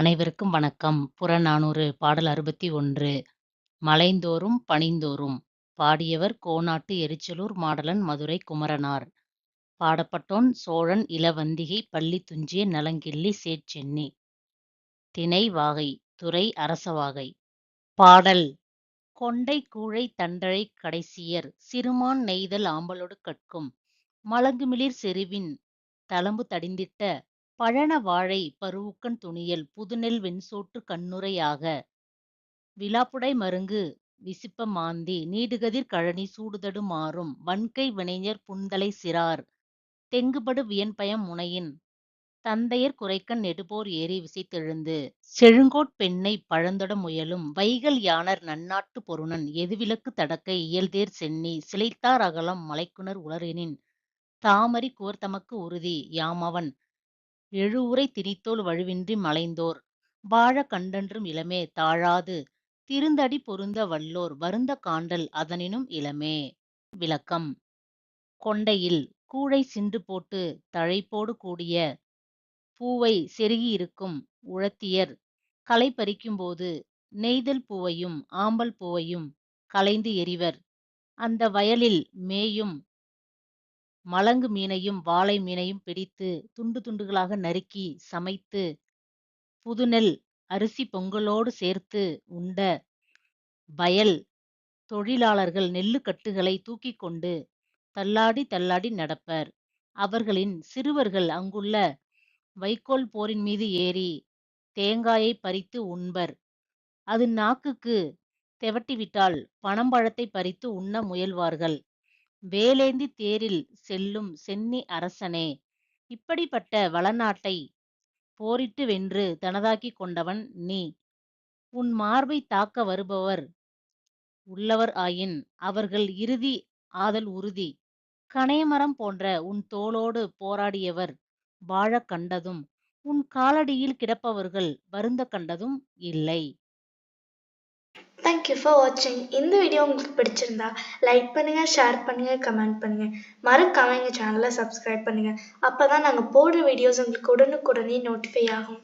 அனைவருக்கும் வணக்கம். புறநானூறு பாடல் 61 மலைந்தோறும் பணிந்தோறும். பாடியவர் கோனாட்டு எரிச்சலூர் மாடலன் மதுரை குமரனார். பாடப்பட்டோன் சோழன் இளவந்திகை பள்ளி துஞ்சிய நலங்கிள்ளி சேட்சென்னி. திணை வாகை. துறை அரசவாகை. பாடல். கொண்டை கூழை தண்டழை கடைசியர் சிறுமான் நெய்தல் ஆம்பலொடு கட்கும் மலங்குமிளிர் செருவின் தளம்பு தடிந்திட்ட பழன வாழை பரூக்கன் துணியல் புதுநெல் வெண்சோற்று கண்ணுரை ஆக விழாப்புடை மருங்கு விசிப்ப மாந்தி நீடுகதிர் கழனி சூடுதடு மாறும் வன்கை வினைஞர் புன்தலை சிறார் தெங்குபடு வியன்பயம் முனையின் தந்தையர் குரைக்கண் நெடுபோர் ஏறி விசைத்தெழுந்து செழுங்கோட் பெண்ணை பழந்தொட முயலும் வைகல் யாணர் நன்னாட்டு பொருணன் எதுவிலக்கு தடக்கை இயல்தேர் சென்னி சிலைத்தார் அகலம் மலைக்குணர் உளரெனின் தாமரை குவர்தமக்கு உறுதி யாமவன் எழுவுரை திணித்தோள் வழுவின்றி மலைந்தோர் வாழ கண்டன்றும் இளமே தாழாது திருந்தடி பொருந்த வல்லோர் வருந்த காண்டல் அதனினும் இளமே. விளக்கம். கொண்டையில் கூழை சின்று போட்டு தழைப்போடு கூடிய பூவை செருகியிருக்கும் உழத்தியர் களை பறிக்கும்போது நெய்தல் பூவையும் ஆம்பல் பூவையும் களைந்து எறிவர். அந்த வயலில் மேயும் மலங்கு மீனையும் வாளை மீனையும் பிடித்து துண்டு துண்டுகளாக நறுக்கி சமைத்து புதுநெல் அரிசி பொங்கலோடு சேர்த்து உண்ட வயல் தொழிலாளர்கள் நெல்லுக்கட்டுகளை தூக்கிக் கொண்டு தள்ளாடி தள்ளாடி நடப்பர். அவர்களின் சிறுவர்கள் அங்குள்ள வைக்கோல் போரின் மீது ஏறி தேங்காயை பறித்து உண்பர். அது நாக்குக்கு தெவட்டிவிட்டால் பனம்பழத்தை பறித்து உண்ண முயல்வார்கள். வேலேந்தி தேரில் செல்லும் சென்னி அரசனே, இப்படிப்பட்ட வளநாட்டை போரிட்டு வென்று தனதாக்கிக் கொண்டவன் நீ. உன் மார்பை தாக்க வருபவர் உள்ளவர் ஆயின் அவர்கள் இறுதி ஆதல் உறுதி. கணையமரம் போன்ற உன் தோளோடு போராடியவர் வாழக் கண்டதும் உன் காலடியில் கிடப்பவர்கள் வருந்த கண்டதும் இல்லை. தேங்க்யூ ஃபார் வாட்சிங். இந்த வீடியோ உங்களுக்கு பிடிச்சிருந்தா லைக் பண்ணுங்க, ஷேர் பண்ணுங்க, கமெண்ட் பண்ணுங்க. மறக்காம எங்கள் சேனலை சப்ஸ்கிரைப் பண்ணுங்க. அப்பதான் நாங்கள் போடுற வீடியோஸ் உங்களுக்கு உடனுக்குடனே நோட்டிஃபை ஆகும்.